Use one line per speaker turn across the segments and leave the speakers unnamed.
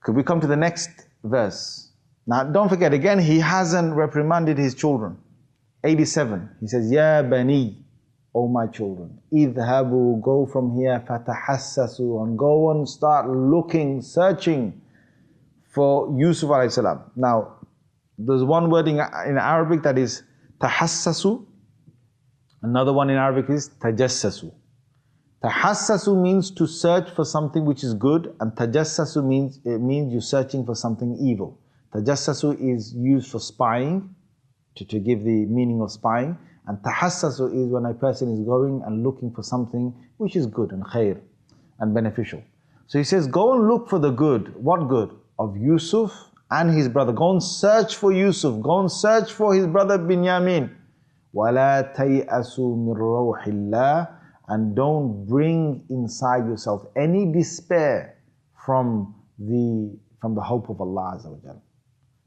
Could we come to the next verse? Now don't forget, again, he hasn't reprimanded his children. 87, he says, Ya bani, O my children, idhabu, go from here, fatahassasu, and go and start looking, searching for Yusuf alayhi salam. Now, there's one word in Arabic that is tahassasu, another one in Arabic is tajassasu. Tahassasu means to search for something which is good, and tajassasu means you're searching for something evil. Tajassasu is used for spying, to give the meaning of spying, and tahassasu is when a person is going and looking for something which is good and khair and beneficial. So he says, go and look for the good. What good? Of Yusuf and his brother. Go and search for Yusuf. Go and search for his brother Binyamin. وَلَا تَيْأَسُوا مِنْ رَوْحِ اللَّهِ, and don't bring inside yourself any despair from the hope of Allah Azza wa Jalla.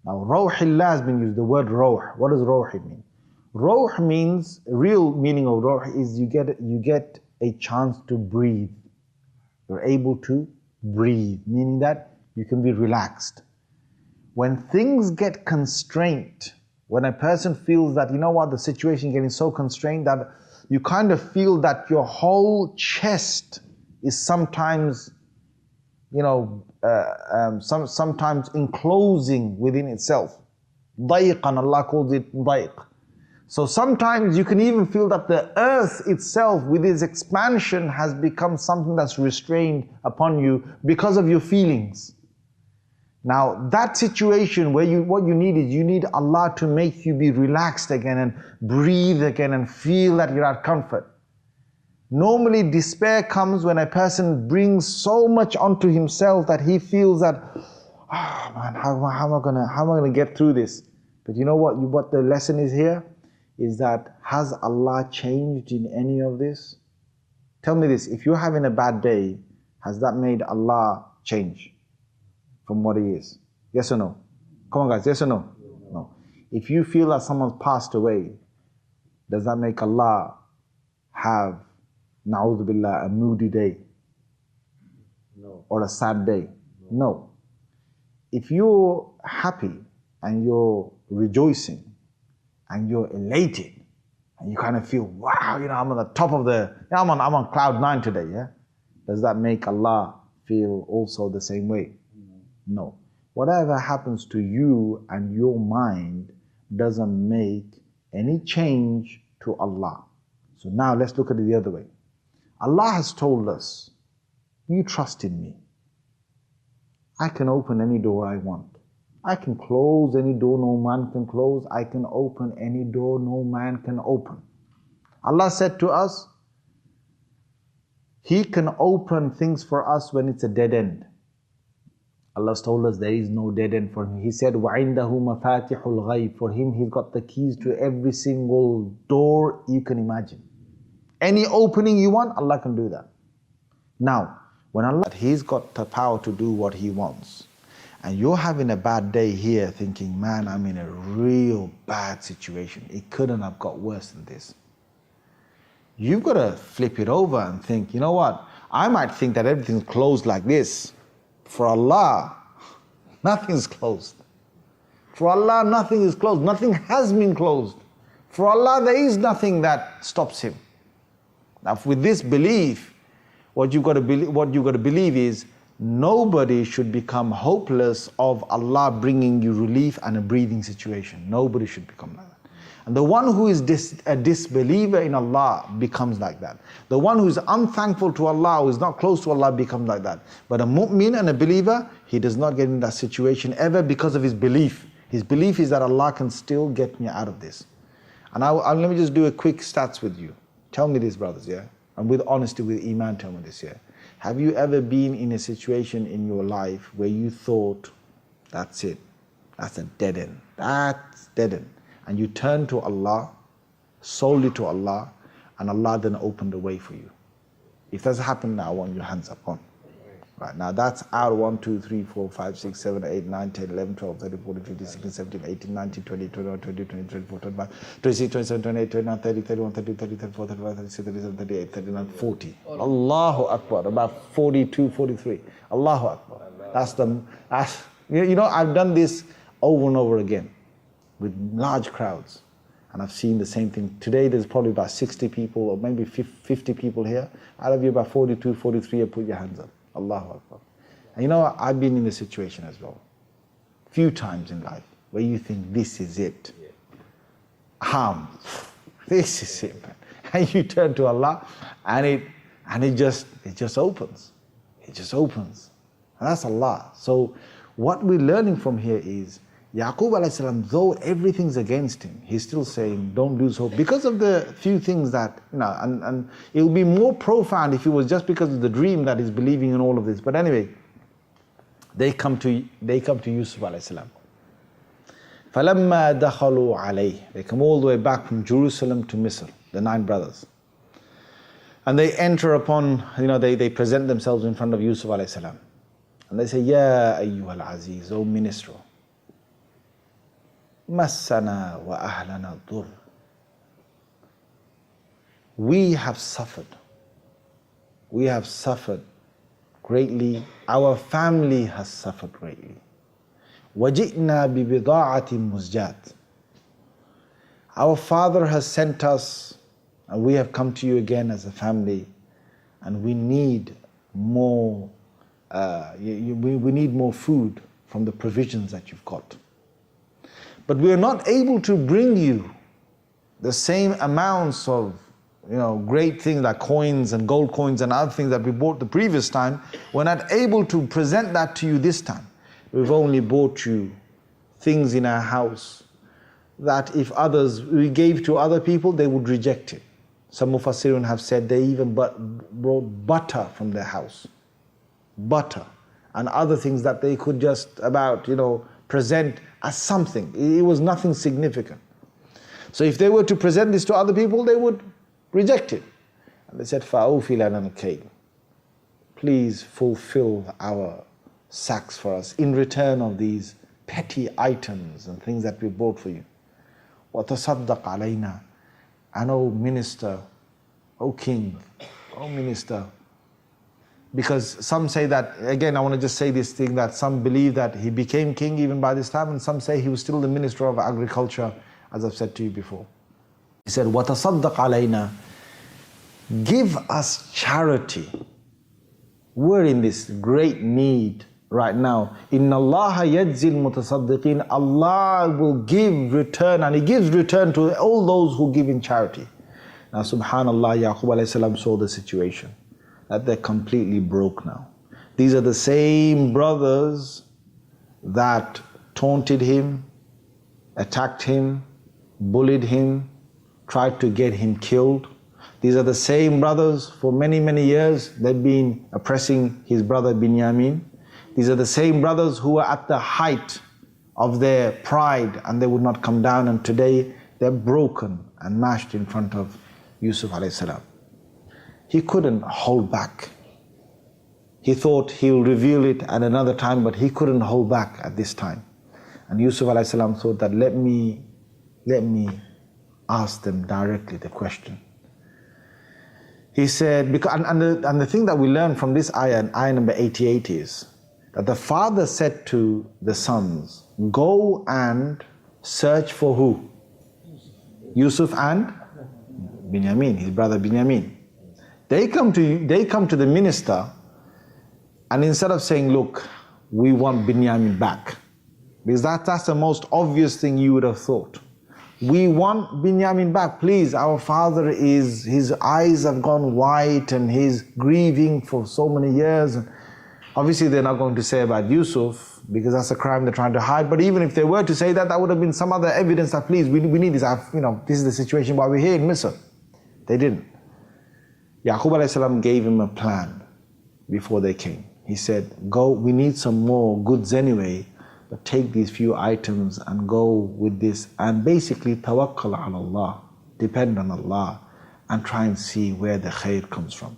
Now, Rawhillah has been used, the word Rawh. What does Rawh mean? Rawh means, real meaning of Rawh is you get a chance to breathe. You're able to breathe, meaning that you can be relaxed. When things get constrained, when a person feels that, you know what, the situation is getting so constrained that you kind of feel that your whole chest is sometimes, sometimes enclosing within itself. Dayqan, Allah calls it dayq. So sometimes you can even feel that the earth itself with its expansion has become something that's restrained upon you because of your feelings. Now that situation where what you need Allah to make you be relaxed again and breathe again and feel that you're at comfort. Normally despair comes when a person brings so much onto himself that he feels that, oh man, how am I gonna get through this? But you know what the lesson is here? Is that, has Allah changed in any of this? Tell me this, if you're having a bad day, has that made Allah change from what He is? Yes or no? Come on guys, yes or no? No. If you feel that someone's passed away, does that make Allah have, na'udhu billah, a moody day? No. Or a sad day? No. If you're happy and you're rejoicing and you're elated and you kind of feel, wow, I'm on the top of I'm on cloud 9 today, yeah? Does that make Allah feel also the same way? No. Whatever happens to you and your mind doesn't make any change to Allah. So now let's look at it the other way. Allah has told us, you trust in me. I can open any door I want. I can close any door no man can close. I can open any door no man can open. Allah said to us, He can open things for us when it's a dead end. Allah's told us there is no dead end for Him. He said, وَعِنْدَهُ مَفَاتِحُ الْغَيْبِ. For Him, He's got the keys to every single door you can imagine. Any opening you want, Allah can do that. Now, when Allah, He's got the power to do what He wants, and you're having a bad day here thinking, man, I'm in a real bad situation. It couldn't have got worse than this. You've got to flip it over and think, you know what? I might think that everything's closed like this. For Allah, nothing's closed. For Allah, nothing is closed. Nothing has been closed. For Allah, there is nothing that stops Him. Now, with this belief, what you've got to believe is, nobody should become hopeless of Allah bringing you relief and a breathing situation. Nobody should become like that. And the one who is a disbeliever in Allah becomes like that. The one who is unthankful to Allah, who is not close to Allah, becomes like that. But a mu'min and a believer, he does not get in that situation ever because of his belief. His belief is that Allah can still get me out of this. And let me just do a quick stats with you. Tell me this, brothers, yeah? And with honesty, with Iman, tell me this, yeah? Have you ever been in a situation in your life where you thought, that's it, that's a dead end, that's dead end, and you turned to Allah, solely to Allah, and Allah then opened the way for you? If that's happened now, I want your hands up on. Right, now that's out 1, 2, 3, 4, 5, 6, 7, 8, 9, 10, 11, 12, 13, 14, 15, 16, 17, 18, 19, 20, 21, 22, 23, 24, 25, 26, 27, 28, 29, 30, 31, 32, 33, 34, 35, 36, 37, 38, 39, 40. Allahu Akbar. About 42, 43. Allahu Akbar. I've done this over and over again with large crowds. And I've seen the same thing. Today there's probably about 60 people or maybe 50 people here. Out of you about 42, 43 have put your hands up. Allahu Akbar. And I've been in this situation as well. Few times in life where you think this is it. Harm. This is it, man. And you turn to Allah and it just opens. It just opens. And that's Allah. So what we're learning from here is Yaqub alayhi salam, though everything's against him, he's still saying, don't lose hope. Because of the few things that, and it will be more profound if it was just because of the dream that he's believing in all of this. But anyway, they come to Yusuf alayhi salam. فَلَمَّا دَخَلُوا عَلَيْهِ. They come all the way back from Jerusalem to Misr, the 9 brothers. And they enter upon, they present themselves in front of Yusuf alayhi salam. And they say, Ya ayyuhal aziz, O minister. Massana wa ahlana dur. We have suffered. We have suffered greatly. Our family has suffered greatly. Wajitna bi bida'atin muzjat. Our father has sent us, and we have come to you again as a family, and we need more. We need more food from the provisions that you've got. But we are not able to bring you the same amounts of great things like coins and gold coins and other things that we bought the previous time. We're not able to present that to you this time. We've only bought you things in our house that if we gave to other people, they would reject it. Some Mufassirun have said they even brought butter from their house. Butter and other things that they could just present as something. It was nothing significant. So if they were to present this to other people, they would reject it. And they said, فَأَوْفِ لَنَا الْكَيْلِ. Please fulfill our sacks for us in return of these petty items and things that we bought for you. وَتَصَدَّقْ عَلَيْنَا. And O minister, O king, O minister. Because some say that, again, I want to just say this thing, that some believe that he became king even by this time, and some say he was still the minister of agriculture, as I've said to you before. He said, وَتَصَدَّقْ عَلَيْنَا. Give us charity. We're in this great need right now. إِنَّ اللَّهَ يَجْزِي الْمُتَصَدِّقِينَ. Allah will give return, and He gives return to all those who give in charity. Now, subhanallah, Yaqub alayhi salam saw the situation, that they're completely broke now. These are the same brothers that taunted him, attacked him, bullied him, tried to get him killed. These are the same brothers for many, many years. They've been oppressing his brother Binyamin. These are the same brothers who were at the height of their pride and they would not come down, and today they're broken and mashed in front of Yusuf alayhi salam. He couldn't hold back. He thought he'll reveal it at another time, but he couldn't hold back at this time. And Yusuf alayhi salam thought that let me ask them directly the question. He said, and the thing that we learn from this ayah, ayah number 88, is that the father said to the sons, go and search for who? Yusuf and Binyamin, his brother Binyamin. They come to the minister, and instead of saying, look, we want Binyamin back, because that's the most obvious thing you would have thought. We want Binyamin back, please. Our father his eyes have gone white and he's grieving for so many years. Obviously they're not going to say about Yusuf, because that's a crime they're trying to hide. But even if they were to say that, that would have been some other evidence that, please, we need this. This is the situation why we're here in Misr. They didn't. Yaqub alayhi salam gave him a plan before they came. He said, go, we need some more goods anyway, but take these few items and go with this, and basically tawakkal ala Allah, depend on Allah, and try and see where the khair comes from.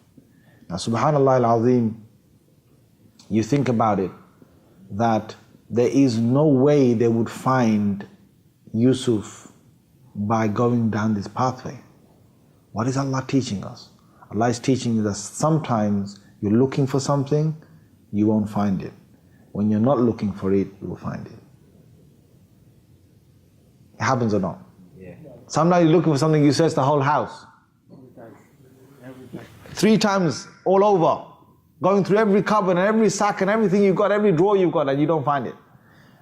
Now subhanallah al-azim, you think about it, that there is no way they would find Yusuf by going down this pathway. What is Allah teaching us? Allah is teaching you that sometimes you're looking for something, you won't find it. when you're not looking for it, you will find it. It happens or not?
Yeah.
Sometimes you're looking for something, you search the whole house. 3 times all over, going through every cupboard and every sack and everything you've got, every drawer you've got, and you don't find it.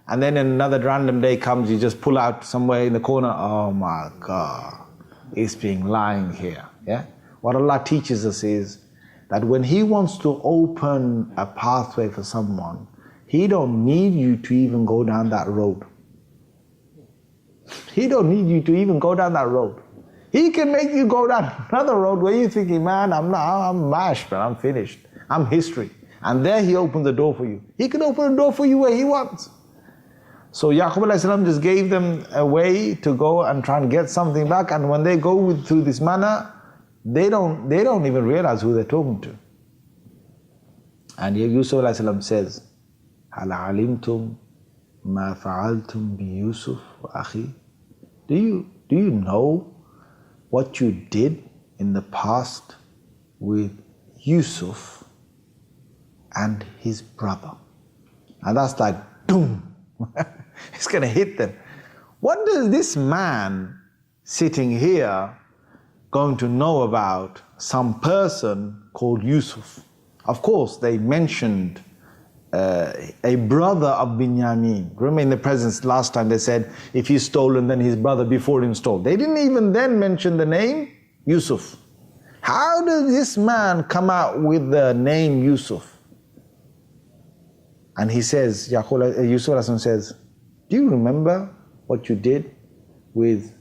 And then another random day comes, you just pull out somewhere in the corner, oh my God, it's been lying here. Yeah? What Allah teaches us is that when He wants to open a pathway for someone, He don't need you to even go down that road. He don't need you to even go down that road. He can make you go down another road where you're thinking, man, I'm mashed, man, I'm finished. I'm history. And there He opens the door for you. He can open the door for you where He wants. So Yaqub alayhi salam just gave them a way to go and try and get something back. And when they go through this manner, they don't even realize who they're talking to. And Yusuf alayhi salam says, هَلْ عَلِمْتُمْ مَا فَعَلْتُمْ بِيُوسُفْ وَأَخِي? Do you know what you did in the past with Yusuf and his brother? And that's like, boom, it's going to hit them. What does this man sitting here going to know about some person called Yusuf? Of course, they mentioned a brother of Binyamin. Remember in the presence last time they said, if he's stolen, then his brother before him stole. They didn't even then mention the name Yusuf. How does this man come out with the name Yusuf? And he says, Yusuf says, do you remember what you did with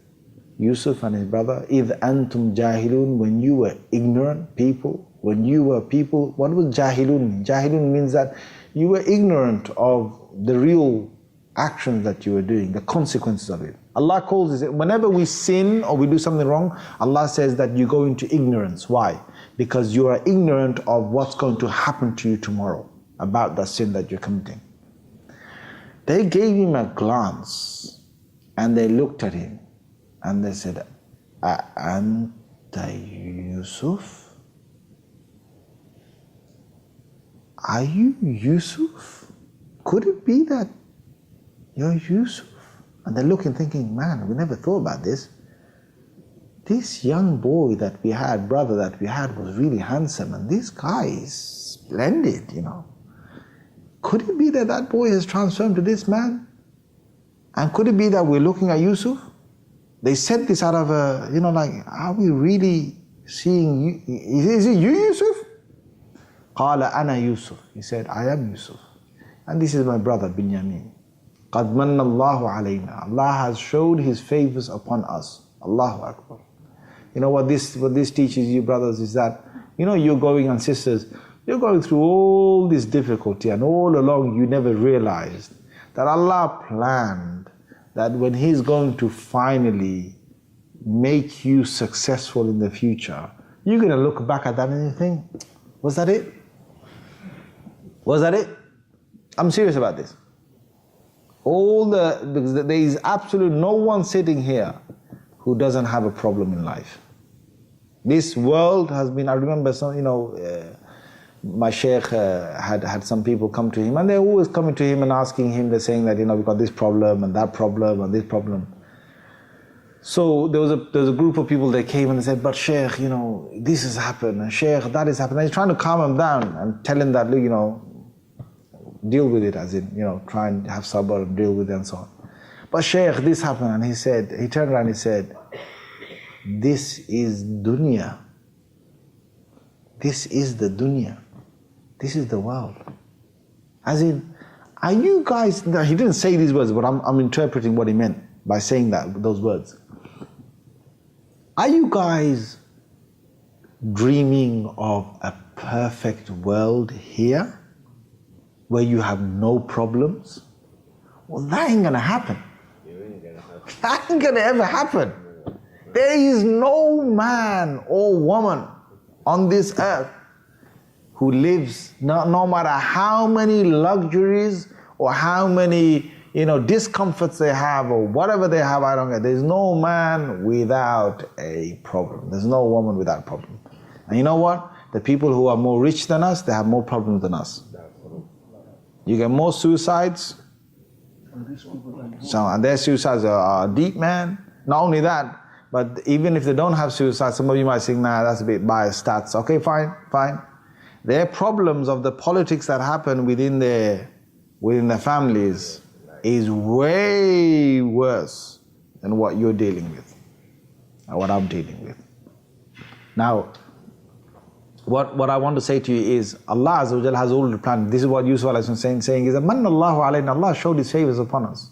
Yusuf and his brother? إِذْ أَنْتُمْ جَاهِلُونَ, when you were ignorant people. When you were people, what was jahilun? Jahilun means that you were ignorant of the real actions that you were doing, the consequences of it. Allah calls it, whenever we sin or we do something wrong, Allah says that you go into ignorance. Why? Because you are ignorant of what's going to happen to you tomorrow about the sin that you're committing. They gave him a glance and they looked at him and they said, Anta Yusuf? Are you Yusuf? Could it be that you're Yusuf? And they're looking thinking, man, we never thought about this. This young boy that we had, brother that we had, was really handsome, and this guy is splendid, you know. Could it be that that boy has transformed to this man? And could it be that we're looking at Yusuf? They said this out of a, you know, like, are we really seeing you? Is it you, Yusuf? قال أنا يوسف. He said, I am Yusuf. And this is my brother, Binyamin. قَدْ مَنَّ اللَّهُ عَلَيْنَا. Allah has showed His favors upon us. Allahu Akbar. You know what this teaches you, brothers, is that, you know, you're going, and sisters, you're going through all this difficulty, and all along you never realized that Allah planned that when He's going to finally make you successful in the future, you're going to look back at that and you think, was that it? Was that it? I'm serious about this. Because there is absolutely no one sitting here who doesn't have a problem in life. This world has been, I remember some, you know, my Shaykh had some people come to him, and they're always coming to him and asking him, they're saying that, you know, we've got this problem and that problem and this problem. So there was a group of people that came and they said, but Shaykh, you know, this has happened, and Shaykh, that has happened. And he's trying to calm him down and tell him that, look, you know, deal with it, as in, you know, try and have sabr and deal with it and so on. But Shaykh, this happened, and he turned around and he said, this is dunya. This is the dunya. This is the world. As in, are you guys, no, he didn't say these words, but I'm interpreting what he meant by saying those words. Are you guys dreaming of a perfect world here where you have no problems? Well, that ain't gonna happen. That ain't gonna ever happen. There is no man or woman on this earth who lives, no matter how many luxuries or how many, you know, discomforts they have or whatever they have, I don't care. There's no man without a problem. There's no woman without a problem. And you know what? The people who are more rich than us, they have more problems than us. You get more suicides. So, and their suicides are deep, man. Not only that, but even if they don't have suicide, some of you might think, nah, that's a bit biased stats. Okay, fine. Their problems of the politics that happen within their families is way worse than what you're dealing with, or what I'm dealing with. Now, what I want to say to you is, Allah Azza wa Jalla has already planned. This is what Yusuf was saying is that Manna Allahu alayna, Allah showed His favors upon us.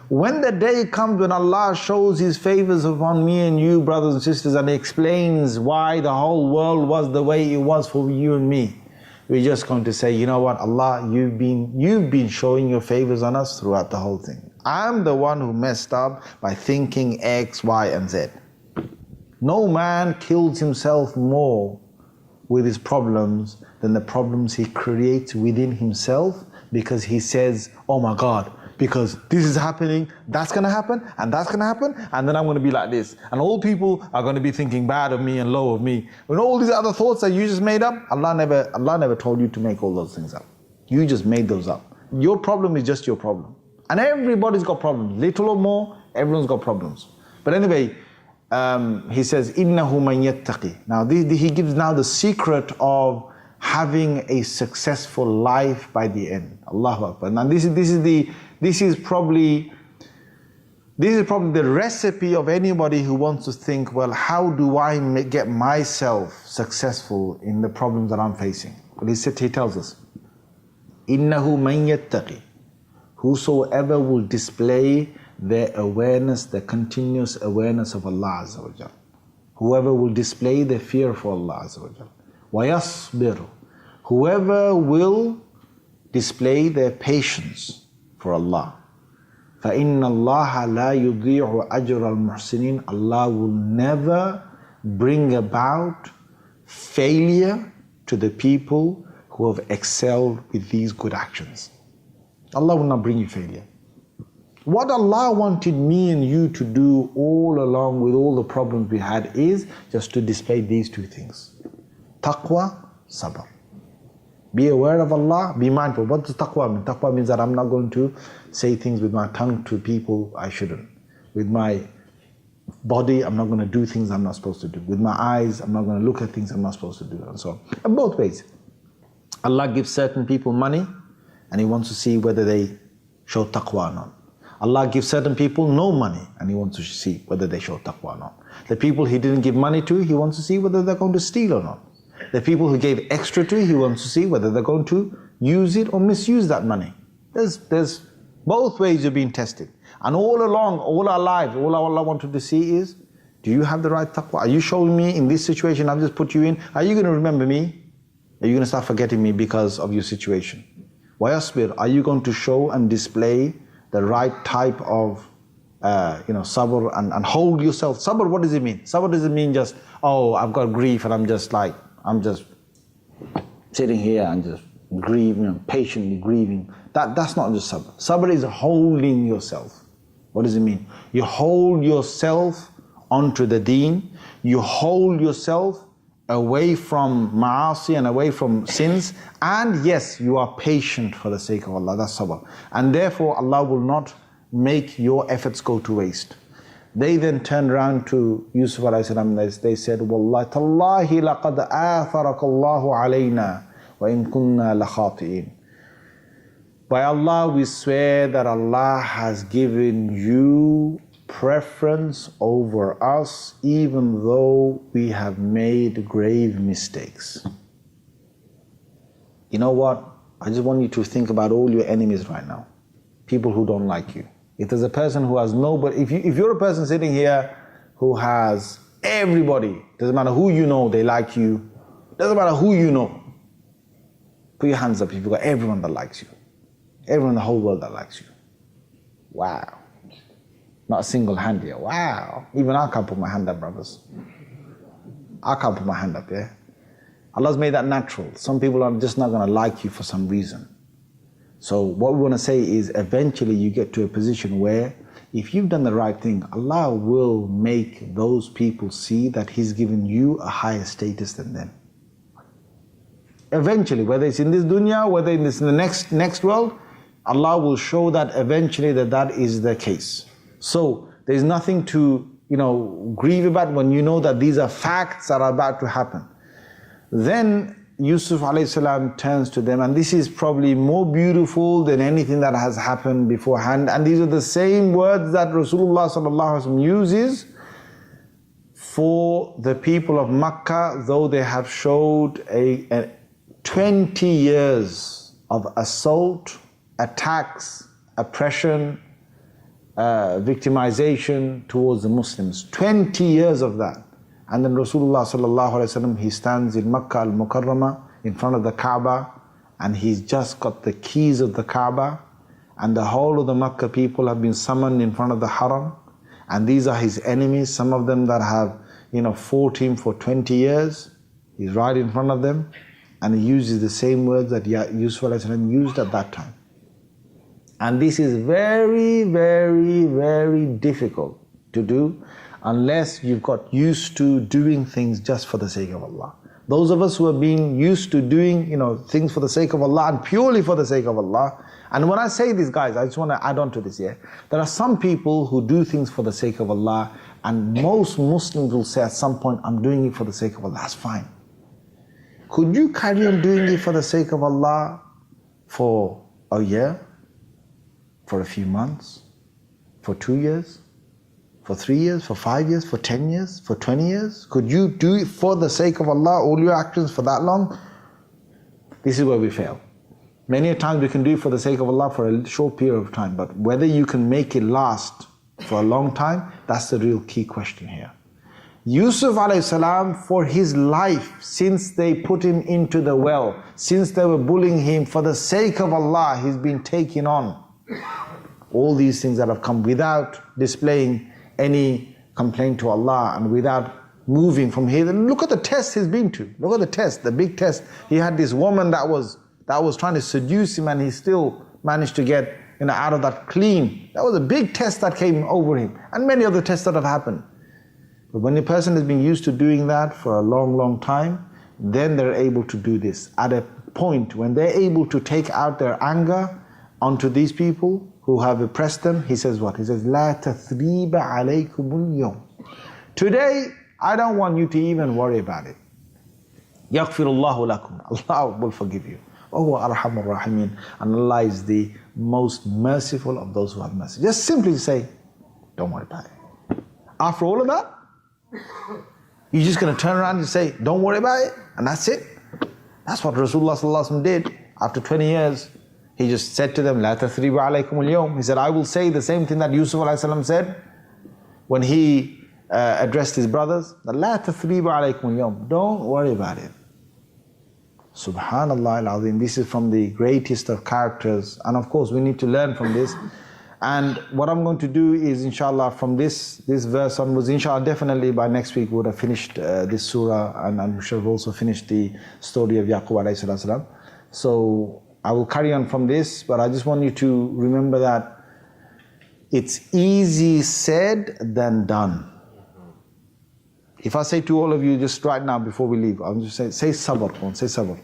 When the day comes when Allah shows His favors upon me and you, brothers and sisters, and explains why the whole world was the way it was for you and me, we're just going to say, you know what, Allah, you've been showing your favors on us throughout the whole thing. I'm the one who messed up by thinking X, Y, and Z. No man kills himself more with his problems than the problems he creates within himself, because he says, oh my God, because this is happening, that's going to happen, and that's going to happen, and then I'm going to be like this. And all people are going to be thinking bad of me and low of me. When all these other thoughts that you just made up, Allah never told you to make all those things up. You just made those up. Your problem is just your problem. And everybody's got problems, little or more, everyone's got problems. But anyway, he says, إِنَّهُ مَنْ يَتَّقِي. Now he gives now the secret of having a successful life by the end. Allahu Akbar. Now this is probably the recipe of anybody who wants to think, well, how do I get myself successful in the problems that I'm facing? Well, he tells us, إِنَّهُ مَنْ يَتَّقِي. Whosoever will display their awareness, the continuous awareness of Allah Azza wa Jal. Whoever will display their fear for Allah Azza wa Jal. وَيَصْبِرُ. Whoever will display their patience for Allah. فَإِنَّ اللَّهَ لَا يُضِيعُ أَجْرَ الْمُحْسِنِينَ. Allah will never bring about failure to the people who have excelled with these good actions. Allah will not bring you failure. What Allah wanted me and you to do all along with all the problems we had is just to display these two things. Taqwa, sabr. Be aware of Allah, be mindful. What does taqwa mean? Taqwa means that I'm not going to say things with my tongue to people I shouldn't. With my body, I'm not going to do things I'm not supposed to do. With my eyes, I'm not going to look at things I'm not supposed to do, and so on. And both ways. Allah gives certain people money, and He wants to see whether they show taqwa or not. Allah gives certain people no money, and He wants to see whether they show taqwa or not. The people He didn't give money to, He wants to see whether they're going to steal or not. The people who gave extra to, He wants to see whether they're going to use it or misuse that money. There's both ways you're being tested. And all along, all our lives, all Allah wanted to see is, do you have the right taqwa? Are you showing me in this situation I've just put you in? Are you going to remember me? Are you going to start forgetting me because of your situation? وَيَصْبِرْ. Are you going to show and display the right type of sabr and hold yourself? Sabr, what does it mean? Sabr doesn't mean just, oh, I've got grief and I'm just sitting here and just grieving, patiently grieving. That's not just sabr. Sabr is holding yourself. What does it mean? You hold yourself onto the deen. You hold yourself away from ma'asi and away from sins. And yes, you are patient for the sake of Allah. That's sabr. And therefore Allah will not make your efforts go to waste. They then turned around to Yusuf alayhi salam. They said, Wallahi tallahi laqad atharaka Allahu alayna wa in kunna lakhati'in. By Allah we swear that Allah has given you preference over us even though we have made grave mistakes. You know what? I just want you to think about all your enemies right now. People who don't like you. If there's a person who has nobody, if you're a person sitting here who has everybody, doesn't matter who you know, they like you, doesn't matter who you know, put your hands up if you've got everyone that likes you. Everyone in the whole world that likes you. Wow. Not a single hand here. Wow. Even I can't put my hand up, brothers. I can't put my hand up, yeah? Allah's made that natural. Some people are just not going to like you for some reason. So what we want to say is eventually you get to a position where if you've done the right thing, Allah will make those people see that He's given you a higher status than them. eventually, whether it's in this dunya, whether in the next world, Allah will show that eventually that is the case. So there's nothing to grieve about when you know that these are facts that are about to happen. Then Yusuf alayhi salam turns to them, and this is probably more beautiful than anything that has happened beforehand. And these are the same words that Rasulullah sallallahu alaihi wasallam uses for the people of Makkah, though they have showed a 20 years of assault, attacks, oppression, victimization towards the Muslims. 20 years of that. And then Rasulullah sallallahu alaihi wasallam, he stands in Makkah al-Mukarramah in front of the Kaaba, and he's just got the keys of the Kaaba, and the whole of the Makkah people have been summoned in front of the Haram, and these are his enemies, some of them that have fought him for 20 years. He's right in front of them, and he uses the same words that Yusuf alayhi salam used at that time. And this is very, very, very difficult to do unless you've got used to doing things just for the sake of Allah. Those of us who have been used to doing things for the sake of Allah and purely for the sake of Allah. And when I say this, guys, I just want to add on to this here. There are some people who do things for the sake of Allah, and most Muslims will say at some point, I'm doing it for the sake of Allah. That's fine. Could you carry on doing it for the sake of Allah for a year, for a few months, for 2 years, for 3 years, for 5 years, for 10 years, for 20 years? Could you do it for the sake of Allah, all your actions for that long? This is where we fail. Many a times we can do it for the sake of Allah for a short period of time, but whether you can make it last for a long time, that's the real key question here. Yusuf alayhi salam, for his life, since they put him into the well, since they were bullying him, for the sake of Allah, he's been taken on all these things that have come without displaying any complaint to Allah and without moving from here. Look at the test he's been to. Look at the test, the big test. He had this woman that was trying to seduce him, and he still managed to get out of that clean. That was a big test that came over him, and many other tests that have happened. But when a person has been used to doing that for a long, long time, then they're able to do this. At a point when they're able to take out their anger onto these people who have oppressed them, he says what? He says, لا تثريب عليكم اليوم. Today, I don't want you to even worry about it. يغفر الله لكم. Allah will forgive you. وهو أرحم الراحمين. And Allah is the most merciful of those who have mercy. Just simply say, don't worry about it. After all of that, you're just going to turn around and say, don't worry about it, and that's it? That's what Rasulullah sallallahu alaihi wasallam did. After 20 years, he just said to them, لا تثريب عليكم اليوم. He said, I will say the same thing that Yusuf alayhi salam said when he addressed his brothers, that لا تثريب عليكم اليوم. Don't worry about it. Subhanallah al-Azim. This is from the greatest of characters, and of course we need to learn from this. And what I'm going to do is, inshallah, from this verse onwards, inshallah, definitely by next week we would have finished this surah, and we should have also finished the story of Yaqub alayhi salam. So I will carry on from this, but I just want you to remember that it's easy said than done. If I say to all of you just right now before we leave, I'm just say sabr. Say sabr.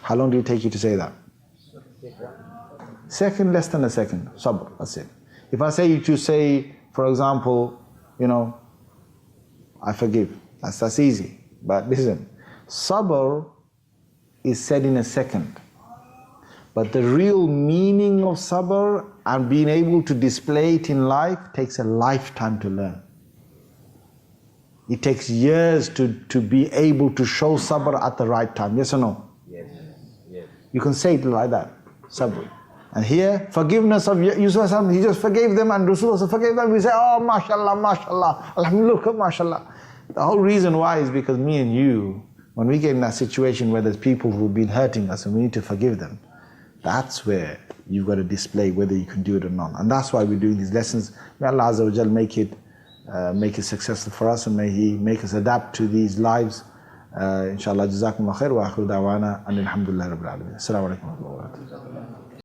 How long do it take you to say that? Second, less than a second. Sabr, that's it. If I say you to say, for example, I forgive. That's easy. But listen, sabr is said in a second. But the real meaning of sabr and being able to display it in life takes a lifetime to learn. It takes years to be able to show sabr at the right time. Yes or no? Yes. You can say it like that, sabr. And here, forgiveness of Yusuf, he just forgave them, and Rasulullah forgave them. We say, oh, mashallah, mashallah, alhamdulillah, mashallah. The whole reason why is because me and you, when we get in that situation where there's people who've been hurting us and we need to forgive them, that's where you've got to display whether you can do it or not. And that's why we're doing these lessons. May Allah Azza wa Jal make it successful for us, and may He make us adapt to these lives. Inshallah, jazakumullah khair wa akhiru da'wana and alhamdulillah rabbil alamin. Assalamu alaikum wa rahmatullahi wa barakatuh.